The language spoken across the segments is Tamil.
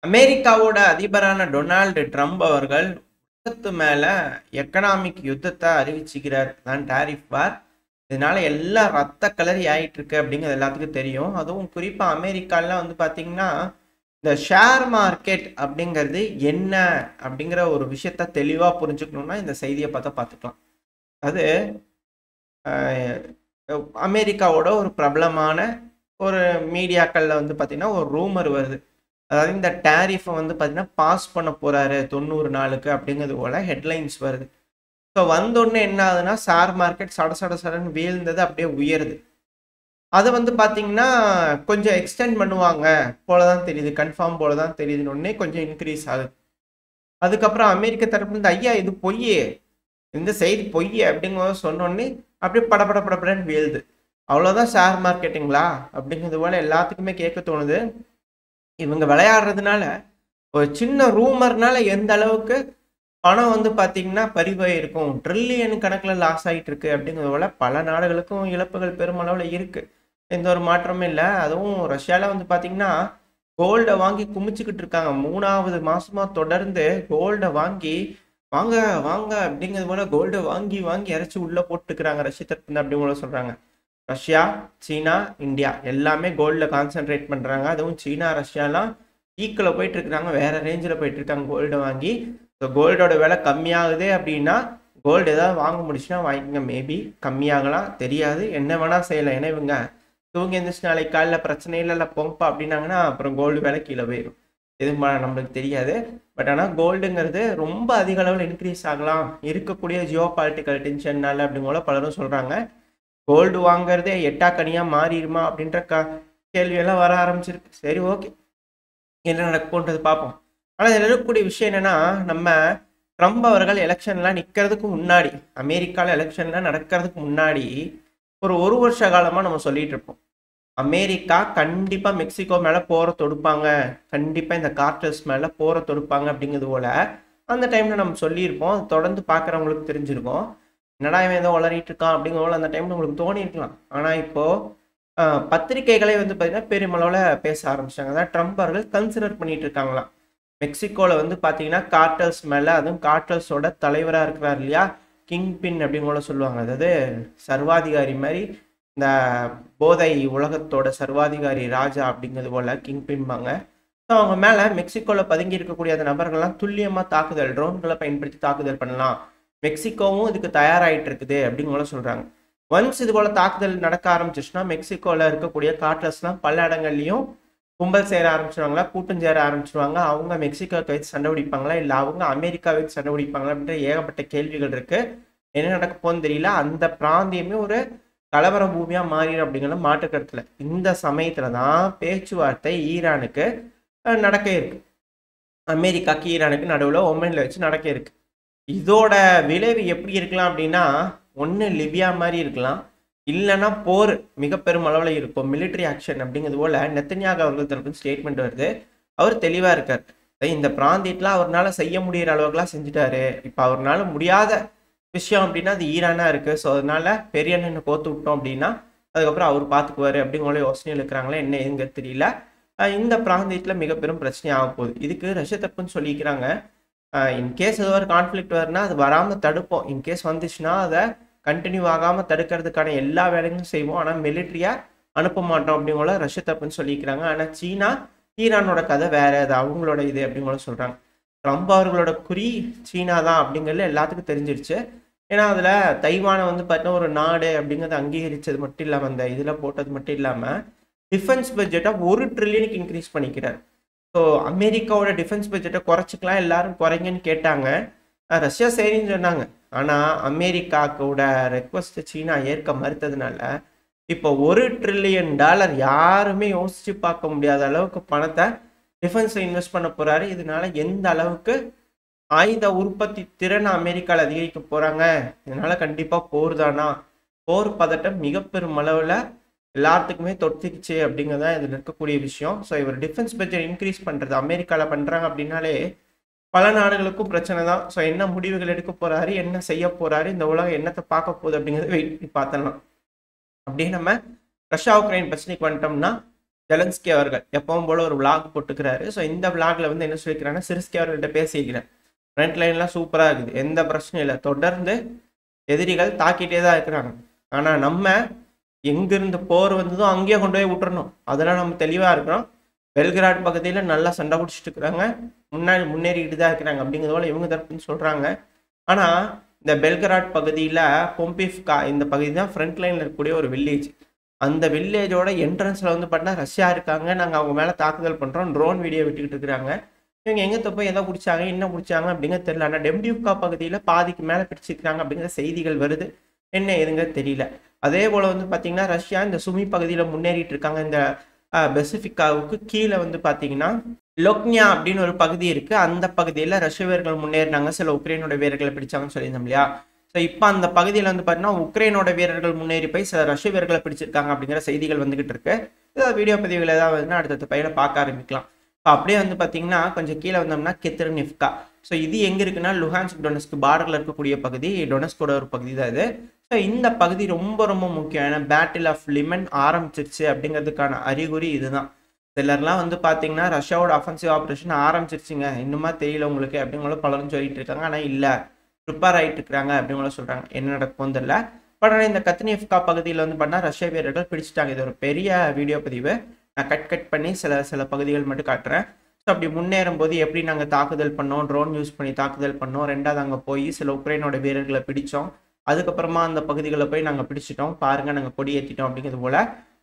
அமெரிக்காவோட அதிபரான டொனால்டு ட்ரம்ப் அவர்கள் உலகத்து மேல எக்கனாமிக் யுத்தத்தை அறிவிச்சுக்கிறார். தான் டாரிஃப் வார். இதனால எல்லாம் ரத்த கலரி ஆயிட்டு இருக்கு அப்படிங்கிறது எல்லாத்துக்கும் தெரியும். அதுவும் குறிப்பா அமெரிக்காலாம் வந்து பாத்தீங்கன்னா இந்த ஷேர் மார்க்கெட் அப்படிங்கிறது என்ன அப்படிங்கிற ஒரு விஷயத்த தெளிவா புரிஞ்சுக்கணும்னா இந்த செய்தியை பார்த்துக்கலாம். அது அஹ், அமெரிக்காவோட ஒரு பிரபலமான ஒரு மீடியாக்கள்ல வந்து பாத்தீங்கன்னா ஒரு ரூமர் வருது. அதாவது இந்த டேரிஃபை வந்து பார்த்தீங்கன்னா பாஸ் பண்ண போறாரு 90 நாளுக்கு அப்படிங்கிறது போல ஹெட்லைன்ஸ் வருது. ஸோ வந்தோடனே என்ன ஆகுதுன்னா ஷேர் மார்க்கெட் சட சட சடன்னு வீழ்ந்தது அப்படியே உயருது. அது வந்து பார்த்தீங்கன்னா கொஞ்சம் எக்ஸ்டெண்ட் பண்ணுவாங்க போல தான் தெரியுது, கன்ஃபார்ம் போல தான் தெரியுதுன்னு உடனே கொஞ்சம் இன்க்ரீஸ் ஆகுது. அதுக்கப்புறம் அமெரிக்க தரப்புல இருந்து ஐயா இது பொய், இந்த செய்தி பொய் அப்படிங்கிறத சொன்னோடனே அப்படியே படபடன்னு வீழுது. அவ்வளோதான் ஷேர் மார்க்கெட்டுங்களா அப்படிங்கிறது போல எல்லாத்துக்குமே கேட்க தோணுது. இவங்க விளையாடுறதுனால ஒரு சின்ன ரூமர்னால எந்த அளவுக்கு பணம் வந்து பார்த்தீங்கன்னா பறிபோயிருக்கும், ட்ரில்லியன் கணக்கில் லாஸ் ஆகிட்டு இருக்கு அப்படிங்கிறது போல பல நாடுகளுக்கும் இழப்புகள் பெருமளவில் இருக்கு. எந்த ஒரு மாற்றமும் இல்லை. அதுவும் ரஷ்யாவில் வந்து பார்த்தீங்கன்னா கோல்டை வாங்கி குமிச்சுக்கிட்டு இருக்காங்க. 3வது மாசமா தொடர்ந்து கோல்டை வாங்கி வாங்க வாங்க அப்படிங்கிறது போல கோல்டை வாங்கி வாங்கி இறச்சி உள்ள போட்டுக்கிறாங்க ரஷ்ய தரப்பு அப்படி போல சொல்றாங்க. ரஷ்யா, சீனா, இந்தியா எல்லாமே கோல்டில் கான்சென்ட்ரேட் பண்ணுறாங்க. அதுவும் சீனா ரஷ்யாலாம் ஈக்கில் போயிட்டு இருக்கிறாங்க, வேற ரேஞ்சில் போயிட்டு இருக்காங்க கோல்டை வாங்கி. ஸோ கோல்டோட விலை கம்மியாகுது அப்படின்னா கோல்டு ஏதாவது வாங்க முடிச்சுன்னா வாங்கிக்கோங்க. மேபி கம்மியாகலாம், தெரியாது, என்ன வேணால் செய்யலாம். ஏன்னா இவங்க தூங்கி எழுந்திரிச்சு நாளைக்கு காலையில் பிரச்சனை இல்லை பொங்கப்பா அப்படின்னாங்கன்னா அப்புறம் கோல்டு விலை கீழே போயிடும். எதுவும் நம்மளுக்கு தெரியாது. பட் ஆனால் கோல்டுங்கிறது ரொம்ப அதிக அளவில் இன்க்ரீஸ் ஆகலாம் இருக்கக்கூடிய ஜியோ பாலிட்டிக்கல் டென்ஷன்னால அப்படிங்கூட பலரும் சொல்கிறாங்க. கோல்டு வாங்குறதே எட்டாக்கனியா மாறிடுமா அப்படின்ற கேள்வியெல்லாம் வர ஆரம்பிச்சிருக்கு. சரி, ஓகே, என்ன நடக்கும்ன்றது பார்ப்போம். ஆனால் இதில் இருக்கக்கூடிய விஷயம் என்னன்னா, நம்ம ட்ரம்ப் அவர்கள் எலெக்ஷன்லாம் நிற்கிறதுக்கு முன்னாடி, அமெரிக்காவில் எலெக்ஷன்லாம் நடக்கிறதுக்கு முன்னாடி ஒரு வருஷ காலமாக நம்ம சொல்லிட்டு இருப்போம், அமெரிக்கா கண்டிப்பாக மெக்சிகோ மேலே போரை தொடுப்பாங்க, கண்டிப்பாக இந்த கார்டல்ஸ் மேலே போரை தொடுப்பாங்க அப்படிங்கிறது போல அந்த டைமில் நம்ம சொல்லியிருப்போம். அது தொடர்ந்து பார்க்குறவங்களுக்கு தெரிஞ்சிருக்கும். என்னடா இவன் ஏதோ வளரிட்டு இருக்கான் அப்படிங்கிற அந்த டைம்ல உங்களுக்கு தோணி இருக்கலாம். ஆனா இப்போ பத்திரிகைகளை வந்து பார்த்தீங்கன்னா பெருமளவில் பேச ஆரம்பிச்சாங்க. அதான் ட்ரம்ப் அவர்கள் கன்சிடர் பண்ணிட்டு இருக்காங்களாம். மெக்சிகோவில் வந்து பார்த்தீங்கன்னா கார்டல்ஸ் மேலே, அதுவும் கார்டல்ஸோட தலைவராக இருக்கிறார் இல்லையா, கிங் பின் அப்படின்னு சொல்லுவாங்க. அதாவது சர்வாதிகாரி மாதிரி, இந்த போதை உலகத்தோட சர்வாதிகாரி ராஜா அப்படிங்கிறது போல கிங் பின்பாங்க. ஸோ அவங்க மேலே மெக்சிகோவில் பதுங்கி இருக்கக்கூடிய அந்த நபர்கள்லாம் துல்லியமாக தாக்குதல், ட்ரோன்களை பயன்படுத்தி தாக்குதல் பண்ணலாம், மெக்சிகோவும் இதுக்கு தயாராகிட்டு இருக்குது அப்படிங்கிற சொல்றாங்க. ஒன்ஸ் இது போல தாக்குதல் நடக்க ஆரம்பிச்சிச்சுன்னா மெக்சிகோல இருக்கக்கூடிய கார்டல்ஸ்லாம் பல இடங்கள்லையும் கும்பல் சேர ஆரம்பிச்சிருவாங்களா, கூட்டம் சேர ஆரம்பிச்சிருவாங்க. அவங்க மெக்சிகோக்கு வச்சு சண்டை பிடிப்பாங்களா, இல்லை அவங்க அமெரிக்கா வச்சு சண்டை பிடிப்பாங்களா அப்படின்ற ஏகப்பட்ட கேள்விகள் இருக்கு. என்ன நடக்க போகுதுன்னு தெரியல. அந்த பிராந்தியமே ஒரு கலவர பூமியா மாறிடும் அப்படிங்கிற மாற்று கருத்துல. இந்த சமயத்துல தான் பேச்சுவார்த்தை ஈரானுக்கு நடக்க இருக்கு. அமெரிக்காக்கு ஈரானுக்கு நடுவில் ஒமன்ல வச்சு நடக்க இருக்கு. இதோட விளைவு எப்படி இருக்கலாம் அப்படின்னா, ஒன்று லிபியா மாதிரி இருக்கலாம், இல்லைன்னா போர் மிக பெரும் அளவில் இருக்கும், மிலிட்ரி ஆக்ஷன் அப்படிங்கிறது போல நெத்தன்யாகு அவர்கள் தரப்பு ஸ்டேட்மெண்ட் வருது. அவர் தெளிவாக இருக்கார். இந்த பிராந்தியத்தில் அவரால் செய்ய முடிகிற அளவுக்குலாம் செஞ்சுட்டாரு. இப்போ அவரால் முடியாத விஷயம் அப்படின்னா அது ஈரானாக இருக்குது. ஸோ அதனால பெரிய அண்ணனை கோத்து விட்டோம் அப்படின்னா அதுக்கப்புறம் அவர் பார்த்துக்குவாரு அப்படிங்கிற யோசனையில் இருக்கிறாங்களே, என்ன எங்க தெரியல. இந்த பிராந்தியத்தில் மிக பெரும் பிரச்சனை ஆக போகுது. இதுக்கு ரஷ்ய தரப்புன்னு சொல்லிக்கிறாங்க, இன்கேஸ் ஏதோ ஒரு கான்ஃப்ளிக்ட் வருதுன்னா அது வராமல் தடுப்போம், இன்கேஸ் வந்துச்சுன்னா அதை கண்டினியூ ஆகாமல் தடுக்கிறதுக்கான எல்லா வேலைகளும் செய்வோம், ஆனால் மிலிட்ரியாக அனுப்ப மாட்டோம் அப்படிங்கிற ரஷ்ய தரப்புன்னு சொல்லிக்கிறாங்க. ஆனால் சீனா, ஈரானோட கதை வேற, அது அவங்களோட இது அப்படிங்கிற சொல்கிறாங்க. ட்ரம்ப் அவர்களோட குறி சீனா தான் அப்படிங்கிறது எல்லாத்துக்கும் தெரிஞ்சிருச்சு. ஏன்னா அதில் தைவானை வந்து பார்த்தீங்கன்னா ஒரு நாடு அப்படிங்கிறத அங்கீகரித்தது மட்டும் இல்லாமல், அந்த இதில் போட்டது மட்டும் இல்லாமல் டிஃபென்ஸ் பட்ஜெட்டை 1 ட்ரில்லியனுக்கு இன்க்ரீஸ் பண்ணிக்கிறார். ஸோ அமெரிக்காவோட டிஃபென்ஸ் பட்ஜெட்டை குறைச்சிக்கலாம், எல்லாரும் குறைங்கன்னு கேட்டாங்க. ரஷ்யா சரின்னு சொன்னாங்க. ஆனால் அமெரிக்காவோட ரெக்வஸ்ட் சீனா ஏற்க மறுத்ததுனால இப்போ $1 ட்ரில்லியன் யாருமே யோசிச்சு பார்க்க முடியாத அளவுக்கு பணத்தை டிஃபென்ஸை இன்வெஸ்ட் பண்ண போறாரு. இதனால எந்த அளவுக்கு ஆயுத உற்பத்தி திறனை அமெரிக்காவில் அதிகரிக்க போறாங்க. இதனால கண்டிப்பா போர் தானா, போர் பதட்டம் மிக பெரும் அளவில் எல்லாத்துக்குமே தொடுத்துக்குச்சு அப்படிங்கிறதான் இதில் இருக்கக்கூடிய விஷயம். ஸோ இவர் டிஃபென்ஸ் பட்ஜெட் இன்க்ரீஸ் பண்ணுறது அமெரிக்காவில் பண்ணுறாங்க அப்படின்னாலே பல நாடுகளுக்கும் பிரச்சனை தான். ஸோ என்ன முடிவுகள் எடுக்க போறாரு, என்ன செய்ய போறாரு, இந்த உலகம் என்னத்தை பார்க்க போகுது அப்படிங்கிறத வெயிட் பண்ணி பார்த்தலாம். அப்படியே நம்ம ரஷ்யா உக்ரைன் பிரச்சனைக்கு வந்துட்டோம்னா, ஜெலன்ஸ்கி அவர்கள் எப்பவும் போல ஒரு விளாக் போட்டுக்கிறாரு. ஸோ இந்த விளாக்ல வந்து என்ன சொல்லிக்கிறாங்கன்னா, சிரிஸ்கி அவர்கள்ட்ட பேசியிருக்கிறேன். ஃப்ரண்ட் லைன்லாம் சூப்பராக இருக்குது, எந்த பிரச்சனையும் இல்லை, தொடர்ந்து எதிரிகள் தாக்கிட்டே தான் இருக்கிறாங்க. ஆனால் நம்ம எங்கிருந்து போர் வந்ததோ அங்கேயே கொண்டு போய் விட்டுறணும், அதெல்லாம் நம்ம தெளிவாக இருக்கிறோம். பெல்கிராட் பகுதியில் நல்லா சண்டை பிடிச்சிட்டு இருக்கிறாங்க, முன்னேறிக்கிட்டு தான் இருக்கிறாங்க அப்படிங்கிறது போல இவங்க தரப்புன்னு சொல்கிறாங்க. ஆனால் இந்த பெல்கிராட் பகுதியில் பொம்பிஃப்கா இந்த பகுதி தான் ஃப்ரண்ட் லைனில் இருக்கக்கூடிய ஒரு வில்லேஜ். அந்த வில்லேஜோட என்ட்ரன்ஸில் வந்து பார்த்தீங்கன்னா ரஷ்யா இருக்காங்க, நாங்கள் அவங்க மேலே தாக்குதல் பண்ணுறோம், ட்ரோன் வீடியோ விட்டுக்கிட்டு இருக்கிறாங்க. இவங்க எங்கே போய் எதை பிடிச்சாங்க என்ன பிடிச்சாங்க அப்படிங்கிறது தெரியல. ஆனால் டெம்டியூப்கா பகுதியில் பாதிக்கு மேலே பிடிச்சிருக்காங்க அப்படிங்கிற செய்திகள் வருது, என்ன எதுங்கிறது தெரியல. அதே போல் வந்து பார்த்தீங்கன்னா ரஷ்யா இந்த சுமி பகுதியில் முன்னேறிட்டு இருக்காங்க. இந்த பெசிபிக்காவுக்கு கீழே வந்து பார்த்தீங்கன்னா லொக்னியா அப்படின்னு ஒரு பகுதி இருக்கு, அந்த பகுதியில் ரஷ்ய வீரர்கள் முன்னேறினாங்க, சில உக்ரைனோட வீரர்களை பிடிச்சாங்கன்னு சொல்லியிருந்தோம் இல்லையா. ஸோ இப்போ அந்த பகுதியில் வந்து பார்த்தீங்கன்னா உக்ரைனோட வீரர்கள் முன்னேறி போய் சில ரஷ்ய வீரர்களை பிடிச்சிருக்காங்க அப்படிங்கிற செய்திகள் வந்துகிட்டு இருக்கு. ஏதாவது வீடியோ பதிவுகள் ஏதாவது அடுத்த பையில பார்க்க ஆரம்பிக்கலாம். ஸோ அப்படியே வந்து பார்த்தீங்கன்னா கொஞ்சம் கீழே வந்தோம்னா கெத்ரினிவ்கா. ஸோ இது எங்கே இருக்குன்னா லுஹான்ஸ்க் டொனஸ்க் பார்டரில் இருக்கக்கூடிய பகுதி, டொனஸ்கோட ஒரு பகுதி தான் இது. ஸோ இந்த பகுதி ரொம்ப ரொம்ப முக்கியம், ஏன்னா பேட்டில் ஆஃப் லிமன் ஆரம்பிச்சிருச்சு அப்படிங்கிறதுக்கான அறிகுறி இதுதான். சிலர்லாம் வந்து பார்த்தீங்கன்னா ரஷ்யாவோட அஃபென்சிவ் ஆப்ரேஷன் ஆரம்பிச்சிருச்சுங்க, இன்னுமா தெரியல உங்களுக்கு அப்படிங்களும் பலரும் சொல்லிட்டு இருக்காங்க. ஆனால் இல்லை, ப்ரிப்பேர் ஆகிட்டு இருக்கிறாங்க அப்படிங்களும் சொல்கிறாங்க, என்ன நடக்கும் தெரியல. பட் ஆனால் இந்த கத்னிவ்கா பகுதியில் வந்து பார்த்தா ரஷ்ய வீரர்கள் பிடிச்சிட்டாங்க. இது ஒரு பெரிய வீடியோ பதிவு, நான் கட் பண்ணி சில பகுதிகள் மட்டும் காட்டுறேன். ஸோ அப்படி முன்னேறும் போது எப்படி நாங்கள் தாக்குதல் பண்ணோம், ட்ரோன் யூஸ் பண்ணி தாக்குதல் பண்ணோம், ரெண்டாவது அங்கே போய் சில உக்ரைனோட வீரர்களை பிடிச்சோம், அதுக்கப்புறமா அந்த பகுதிகளில் போய் நாங்கள் பிடிச்சிட்டோம், பாருங்க நாங்கள் கொடி ஏற்றிட்டோம் அப்படிங்கிறது போல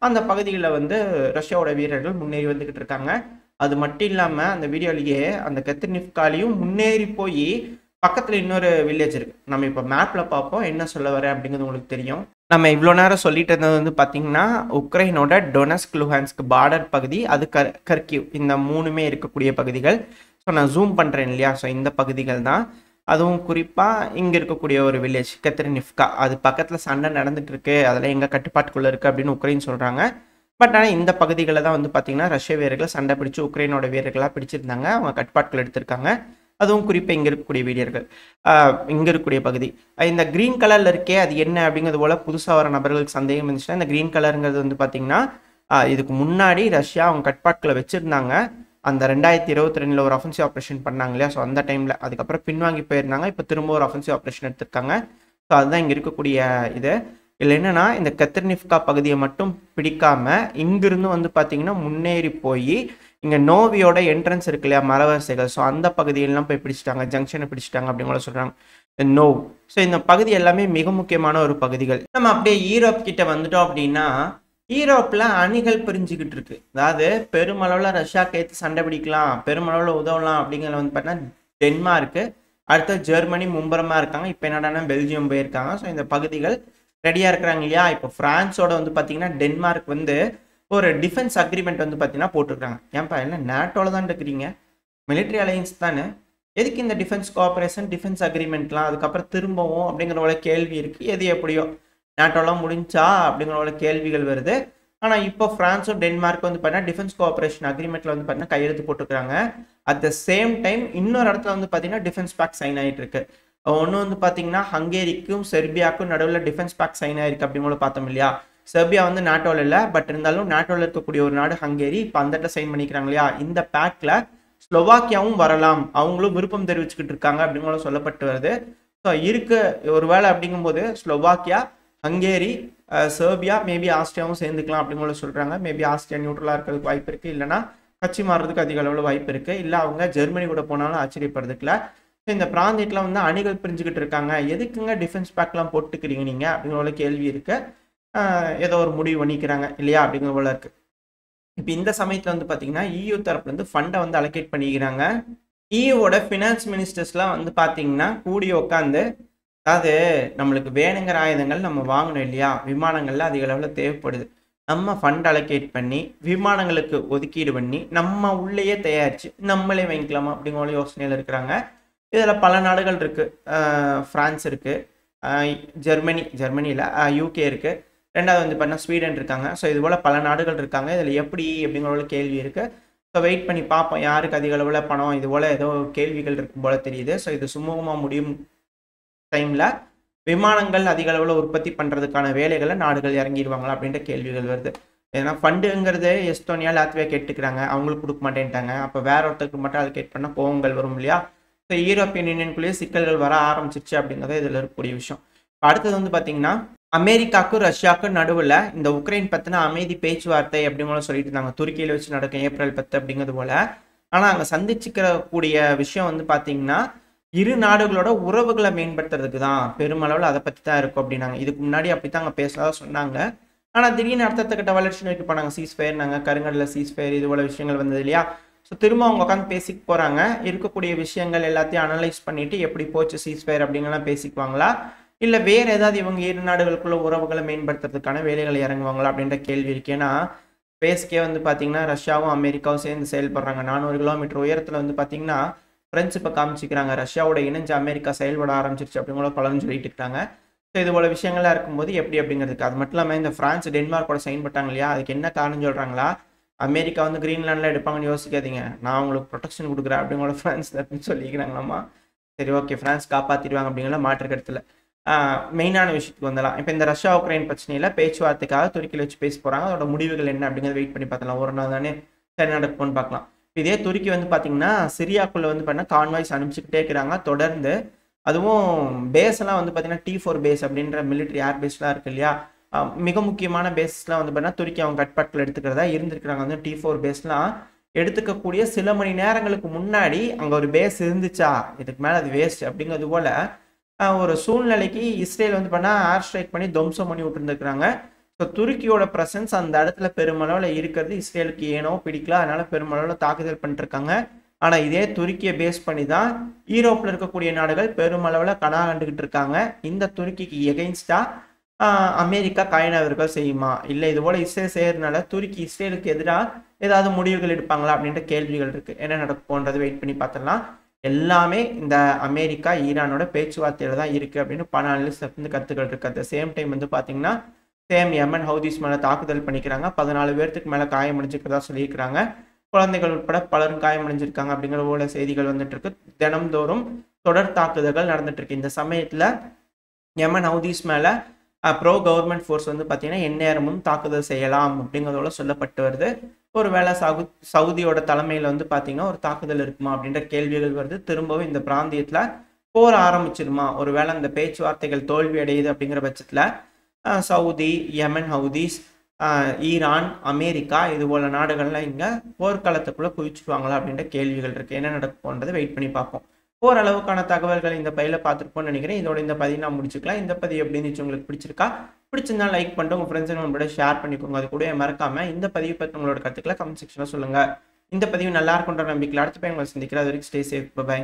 அந்த பகுதிகளில் வந்து ரஷ்யாவோட வீரர்கள் முன்னேறி வந்துகிட்டு இருக்காங்க. அது மட்டும் இல்லாமல் அந்த வீடியோலேயே அந்த கத்னிவ்காலையும் முன்னேறி போய் பக்கத்தில் இன்னொரு வில்லேஜ் இருக்கு, நம்ம இப்போ மேப்பில் பார்ப்போம் என்ன சொல்ல வரேன் அப்படிங்கிறது உங்களுக்கு தெரியும். நம்ம இவ்வளோ நேரம் சொல்லிட்டு இருந்தது வந்து பார்த்தீங்கன்னா உக்ரைனோட டொனஸ்க் லுஹான்ஸ்க் பார்டர் பகுதி, அது கர்கிவ், இந்த மூணுமே இருக்கக்கூடிய பகுதிகள். ஸோ நான் ஜூம் பண்ணுறேன் இல்லையா, ஸோ இந்த பகுதிகள் தான். அதுவும் குறிப்பாக இங்கே இருக்கக்கூடிய ஒரு வில்லேஜ் கெத்ரினிவ்கா, அது பக்கத்தில் சண்டை நடந்துட்டு இருக்கு, அதெல்லாம் எங்கள் கட்டுப்பாட்டுக்குள்ளே இருக்குது அப்படின்னு உக்ரைன் சொல்கிறாங்க. பட் ஆனால் இந்த பகுதிகளில் தான் வந்து பார்த்தீங்கன்னா ரஷ்ய வீரர்கள் சண்டை பிடிச்சி உக்ரைனோட வீரர்களாக பிடிச்சிருந்தாங்க, அவங்க கட்டுப்பாட்டுக்குள்ள எடுத்திருக்காங்க. அதுவும் குறிப்பாக இங்கே இருக்கக்கூடிய வீரர்கள், இங்கே இருக்கக்கூடிய பகுதி இந்த க்ரீன் கலரில் இருக்கே அது என்ன அப்படிங்கிறது போல் புதுசாக வர நபர்களுக்கு சந்தேகம் இருந்துச்சுன்னா, இந்த க்ரீன் கலருங்கிறது வந்து பார்த்தீங்கன்னா இதுக்கு முன்னாடி ரஷ்யா அவங்க கட்பாட்டில் வச்சுருந்தாங்க. அந்த 2022 ஒரு அஃபென்சிவ் ஆப்ரேஷன் பண்ணாங்க இல்லையா, ஸோ அந்த டைமில் அதுக்கப்புறம் பின்வாங்கி போயிருந்தாங்க, இப்போ திரும்ப ஒரு அஃபென்சிவ் ஆப்ரேஷன் எடுத்திருக்காங்க. ஸோ அதுதான் இங்கே இருக்கக்கூடிய இது. இதில் என்னென்னா இந்த கத்ரினிவ்கா பகுதியை மட்டும் பிடிக்காமல் இங்கிருந்து வந்து பார்த்தீங்கன்னா முன்னேறி போய் இங்கே நோவியோட என்ட்ரன்ஸ் இருக்கு இல்லையா, மரவரிசைகள், ஸோ அந்த பகுதியெல்லாம் போய் பிடிச்சிட்டாங்க, ஜங்ஷனை பிடிச்சிட்டாங்க அப்படிங்கிற சொல்கிறாங்க நோவ். ஸோ இந்த பகுதி எல்லாமே மிக முக்கியமான ஒரு பகுதிகள். நம்ம அப்படியே யூரோப் கிட்ட வந்துட்டோம் அப்படின்னா யூரோப்பில் அணிகள் பிரிஞ்சுக்கிட்டு இருக்கு. அதாவது பெருமளவில் ரஷ்யாவுக்கு ஏற்று சண்டை பிடிக்கலாம், பெருமளவில் உதவலாம் அப்படிங்கிறத வந்து பார்த்தீங்கன்னா டென்மார்க்கு, அடுத்து ஜெர்மனி மும்பரமாக இருக்காங்க, இப்போ என்னடானா பெல்ஜியம் போயிருக்காங்க. ஸோ இந்த பகுதிகள் ரெடியாக இருக்கிறாங்க இல்லையா. இப்போ ஃப்ரான்ஸோட வந்து பார்த்தீங்கன்னா டென்மார்க் வந்து ஒரு டிஃபென்ஸ் அக்ரிமெண்ட் வந்து பார்த்தீங்கன்னா போட்டிருக்காங்க. ஏன்ப்பா எல்லாம் நேட்டோவில் தான் இருக்கிறீங்க, மிலிட்ரி அலையன்ஸ் தானே, எதுக்கு இந்த டிஃபென்ஸ் கோஆப்ரேஷன் டிஃபென்ஸ் அக்ரிமெண்ட்லாம் அதுக்கப்புறம் திரும்பவும் அப்படிங்கிறவங்கள கேள்வி இருக்குது. எது எப்படியோ நேட்டோலாம் முடிஞ்சா அப்படிங்கிறவங்கள கேள்விகள் வருது. ஆனால் இப்போ ஃப்ரான்ஸும் டென்மார்க்கும் வந்து பார்த்தீங்கன்னா டிஃபென்ஸ் கோஆப்ரேஷன் அக்ரிமெண்ட்டில் வந்து பார்த்தீங்கன்னா கையெழுத்து போட்டுருக்காங்க. அட் த சேம் டைம் இன்னொரு இடத்துல வந்து பார்த்தீங்கன்னா டிஃபென்ஸ் பேக் சைன் ஆகிட்டு இருக்கு. ஒன்று வந்து பார்த்தீங்கன்னா ஹங்கேரிக்கும் செர்பியாவுக்கும் நடுவில் டிஃபென்ஸ் பேக் சைன் ஆயிருக்கு அப்படிங்கள பார்த்தோம் இல்லையா. செர்பியா வந்து நாட்டோவில் இல்லை, பட் இருந்தாலும் நாட்டோவில் இருக்கக்கூடிய ஒரு நாடு ஹங்கேரி, இப்போ அந்த இடத்துல சைன் பண்ணிக்கிறாங்க இல்லையா. இந்த பேக்கில் ஸ்லோவாக்கியாவும் வரலாம், அவங்களும் விருப்பம் தெரிவிச்சுக்கிட்டு இருக்காங்க அப்படிங்கிற சொல்லப்பட்டு வருது. ஸோ இருக்கு ஒருவேளை அப்படிங்கும்போது ஸ்லோவாக்கியா, ஹங்கேரி, செர்பியா, மேபி ஆஸ்திரியாவும் சேர்ந்துக்கலாம் அப்படிங்கிற சொல்கிறாங்க. மேபி ஆஸ்திரியா நியூட்ரலாக இருக்கிறதுக்கு வாய்ப்பு இருக்குது, இல்லைனா கட்சி மாறுறதுக்கு அதிக அளவில் வாய்ப்பு இருக்குது, இல்லை அவங்க ஜெர்மனி கூட போனாலும் ஆச்சரியப்படுறதுக்குல. ஸோ இந்த பிராந்தியத்தில் வந்து அணிகள் பிரிஞ்சுக்கிட்டு இருக்காங்க, எதுக்குங்க டிஃபென்ஸ் பேக்லாம் போட்டுக்கிறீங்க நீங்கள் அப்படிங்கிற கேள்வி இருக்கு. ஏதோ ஒரு முடிவு பண்ணிக்கிறாங்க இல்லையா அப்படிங்கிற போல இருக்கு. இப்போ இந்த சமயத்தில் வந்து பார்த்தீங்கன்னா EU தரப்புலேருந்து ஃபண்டை வந்து அலோகேட் பண்ணிக்கிறாங்க. EUவோட ஃபினான்ஸ் மினிஸ்டர்ஸ்லாம் வந்து பார்த்தீங்கன்னா கூடி உட்காந்து, அதாவது நம்மளுக்கு வேணுங்கிற ஆயுதங்கள் நம்ம வாங்கணும் இல்லையா, விமானங்கள்ல அதிக அளவில் தேவைப்படுது, நம்ம ஃபண்ட் அலோகேட் பண்ணி விமானங்களுக்கு ஒதுக்கீடு பண்ணி நம்ம உள்ளேயே தயாரித்து நம்மளே வாங்கிக்கலாமா அப்படிங்கிற யோசனையில் இருக்கிறாங்க. இதில் பல நாடுகள் இருக்குது, ஃப்ரான்ஸ் இருக்குது, ஜெர்மனியில் UK இருக்குது, ரெண்டாவது வந்து பார்த்தீங்கன்னா ஸ்வீடன் இருக்காங்க. ஸோ இது போல் பல நாடுகள் இருக்காங்க. இதில் எப்படி அப்படிங்கிற கேள்வி இருக்குது. ஸோ வெயிட் பண்ணி பார்ப்போம் யாருக்கு அதிக அளவில் பணம், இது போல் ஏதோ கேள்விகள் இருக்கும் போல் தெரியுது. ஸோ இது சுமூகமாக முடியும் டைமில் விமானங்கள் அதிக அளவில் உற்பத்தி பண்ணுறதுக்கான வேலைகளை நாடுகள் இறங்கிடுவாங்களா அப்படின்ற கேள்விகள் வருது. ஏன்னா ஃபண்டுங்கிறது எஸ்தோனியா, லாத்வியா கேட்டுக்கிறாங்க. அவங்களுக்கு குடுக்க மாட்டேன்ட்டாங்க. அப்ப வேற ஒருத்தருக்கு மட்டும் அலோகேட் பண்ணா கோவங்கள் வரும் இல்லையா? ஸோ யூரோப்பியன் யூனியனுக்குள்ளேயே சிக்கல்கள் வர ஆரம்பிச்சிருச்சு அப்படிங்கிறது இதுல இருக்கக்கூடிய விஷயம். இப்ப அடுத்தது வந்து பார்த்தீங்கன்னா, அமெரிக்காவுக்கும், ரஷ்யாவுக்கும் நடுவுல இந்த உக்ரைன் பத்தின அமைதி பேச்சுவார்த்தை அப்படிங்கிற சொல்லிட்டு இருந்தாங்க. துருக்கியில வச்சு நடக்கும் ஏப்ரல் 10 அப்படிங்கிறது போல. ஆனா அங்க சந்திச்சுக்கிற கூடிய விஷயம் வந்து பார்த்தீங்கன்னா, இரு நாடுகளோட உறவுகளை மேம்படுத்துறதுக்கு தான் பெருமளவுல அத பத்தி தான் இருக்கும் அப்படின்னாங்க. இதுக்கு முன்னாடி அப்படித்தான் அங்க பேசுறதா சொன்னாங்க. ஆனா திடீர்னு அடுத்த கட்ட வளர்ச்சி நோக்கி போனாங்க. சீஸ்ஃபயர்னாங்க, கருங்கடல்ல சீஸ்ஃபயர் இது போல விஷயங்கள் வந்தது இல்லையா? ஸோ திரும்ப அவங்க உட்காந்து பேசிக்க போறாங்க. இருக்கக்கூடிய விஷயங்கள் எல்லாத்தையும் அனலைஸ் பண்ணிட்டு எப்படி போச்சு சீஸ்ஃபயர் அப்படிங்கலாம் பேசிக்குவாங்களா? இல்ல வேற ஏதாவது இவங்க இரு நாடுகளுக்குள்ள உறவுகளை மேம்படுத்துறதுக்கான வேலைகள் இறங்குவாங்களா? அப்படின்ற கேள்வி இருக்கு. ஏன்னா பேஸ்க்கே வந்து பார்த்தீங்கன்னா, ரஷ்யாவும், அமெரிக்காவும் சேர்ந்து செயல்படுறாங்க. 400 கிலோமீட்டர் உயரத்துல வந்து பார்த்தீங்கன்னா, பிரெஞ்சு இப்ப காமிச்சுக்கிறாங்க. ரஷ்யாவோட இணைஞ்சு அமெரிக்கா செயல்பட ஆரம்பிச்சிருச்சு அப்படிங்கிற பலரும் சொல்லிட்டு இருக்காங்க. ஸோ இது போல விஷயங்கள்லாம் இருக்கும்போது எப்படி அப்படிங்கிறதுக்கு. அது மட்டும் இல்லாம இந்த பிரான்ஸ், டென்மார்க்கோட சைன் போட்டாங்க இல்லையா? அதுக்கு என்ன காரணம் சொல்றாங்களா? அமெரிக்கா வந்து கிரீன்லாண்ட்ல எடுப்பாங்கன்னு யோசிக்காதீங்க. நான் உங்களுக்கு ப்ரொடெக்ஷன் குடுக்குறேன் அப்படிங்கிற பிரான்ஸ் தரப்புன்னு சொல்லிக்கிறாங்களாமா. சரி ஓகே. பிரான்ஸ் காப்பாத்திடுவாங்க அப்படிங்கிற மாற்று கருத்துல. மெயினான விஷயத்துக்கு வந்துடலாம். இப்ப இந்த ரஷ்யா, உக்ரைன் பிரச்சனையில பேச்சுவார்த்தைக்காக துருக்கியில வச்சு பேச போறாங்க. அதோட முடிவுகள் என்ன அப்படிங்கிறத வெயிட் பண்ணி பார்த்துக்கலாம். ஒரு நாள் தானே சரி நடக்கும்னு பார்க்கலாம். இதே துருக்கி வந்து பார்த்தீங்கன்னா, சிரியாக்குள்ள வந்து பார்த்தீங்கன்னா கான்வாய்ஸ் அனுப்பிச்சுக்கிட்டே இருக்கிறாங்க தொடர்ந்து. அதுவும் பேஸ் எல்லாம் வந்து பார்த்தீங்கன்னா T4 பேஸ் அப்படின்ற மிலிட்டரி ஏர் பேஸ்லாம் இருக்கு இல்லையா? மிக முக்கியமான பேஸ்லாம் வந்து பார்த்தீங்கன்னா துருக்கி அவங்க கட்டுப்பாட்டுல எடுத்துக்கிறதா இருந்திருக்கிறாங்க. வந்து T4 பேஸ்லாம் எடுத்துக்கக்கூடிய சில மணி நேரங்களுக்கு முன்னாடி அங்க ஒரு பேஸ் இருந்துச்சா, இதுக்கு மேல அது வேஸ்ட் அப்படிங்கிறது போல ஒரு சூழ்நிலைக்கு இஸ்ரேல் வந்து பண்ணா ஏர் ஸ்ட்ரைக் பண்ணி துவம்சம் பண்ணி விட்டுருந்துருக்காங்க. ஸோ துருக்கியோட பிரசன்ஸ் அந்த இடத்துல பெருமளவில் இருக்கிறது இஸ்ரேலுக்கு ஏனோ பிடிக்கல. அதனால பெருமளவில் தாக்குதல் பண்ணிருக்காங்க. ஆனா இதே துருக்கியை பேஸ் பண்ணி தான் யூரோப்ல இருக்கக்கூடிய நாடுகள் பெருமளவில் கனா கண்டுகிட்டு இருக்காங்க. இந்த துருக்கிக்கு எகெயின்ஸ்டா அமெரிக்கா காய்நகர்கள் செய்யுமா? இல்லை இது போல இஸ்ரேல் செய்யறதுனால துருக்கி இஸ்ரேலுக்கு எதிராக ஏதாவது முடிவுகள் எடுப்பாங்களா அப்படின்ற கேள்விகள் இருக்கு. என்ன நடக்கும்ன்றது வெயிட் பண்ணி பார்த்துடலாம். எல்லாமே இந்த அமெரிக்கா, ஈரானோட பேச்சுவார்த்தையில தான் இருக்கு அப்படின்னு பல அனலிஸ்ட் வந்து கருத்துக்கள் இருக்கு. அட் த சேம் டைம் வந்து பாத்தீங்கன்னா, யமன் ஹவுதிஸ் மேல தாக்குதல் பண்ணிக்கிறாங்க. 14 பேர்த்துக்கு மேல காயமடைஞ்சிருக்கிறதா சொல்லியிருக்கிறாங்க. குழந்தைகள் உட்பட பலரும் காயமடைஞ்சிருக்காங்க அப்படிங்கிற போல செய்திகள் வந்துட்டு இருக்கு. தினம்தோறும் தொடர் தாக்குதல்கள் நடந்துட்டு இருக்கு. இந்த சமயத்துல யமன் ஹவுதிஸ் மேல ப்ரோ கவர்மெண்ட் ஃபோர்ஸ் வந்து பார்த்தீங்கன்னா எந்நேரமும் தாக்குதல் செய்யலாம் அப்படிங்கிறதோட சொல்லப்பட்டு வருது. ஒரு வேளை சவுதியோட தலைமையில் வந்து பார்த்தீங்கன்னா ஒரு தாக்குதல் இருக்குமா அப்படின்ற கேள்விகள் வருது. திரும்பவும் இந்த பிராந்தியத்தில் போர் ஆரம்பிச்சிருமா? ஒரு வேளை அந்த பேச்சுவார்த்தைகள் தோல்வி அடையுது அப்படிங்கிற பட்சத்தில் சவுதி, யமன் ஹவுதிஸ், ஈரான், அமெரிக்கா இது போல நாடுகள்லாம் இங்கே போர்க்களத்துக்குள்ளே குதிச்சுடுவாங்களா அப்படின்ற கேள்விகள் இருக்குது. என்ன நடக்கும்ன்றதை வெயிட் பண்ணி பார்ப்போம். ஓரளவுக்கான தகவல்கள் இந்த பதில பார்த்துருப்போம்னு நினைக்கிறேன். இதோட இந்த பதிவு நான் முடிச்சுக்கலாம். இந்த பதிவு எப்படி இருந்துச்சு, உங்களுக்கு பிடிச்சிருக்கா? பிடிச்சிருந்தா லைக் பண்ணிட்டு உங்க ஃப்ரெண்ட்ஸ் நம்மளோட ஷேர் பண்ணிக்கோங்க. அது கூட மறக்காம இந்த பதிவு பற்றி உங்களோட கருத்துக்களை கமெண்ட் செக்ஷன்ல சொல்லுங்க. இந்த பதிவு நல்லா இருக்குன்ற நம்பிக்கையில் அடுத்த போய் உங்களை சந்திக்கிறேன். அது வரைக்கும் ஸ்டே சேஃப். பை.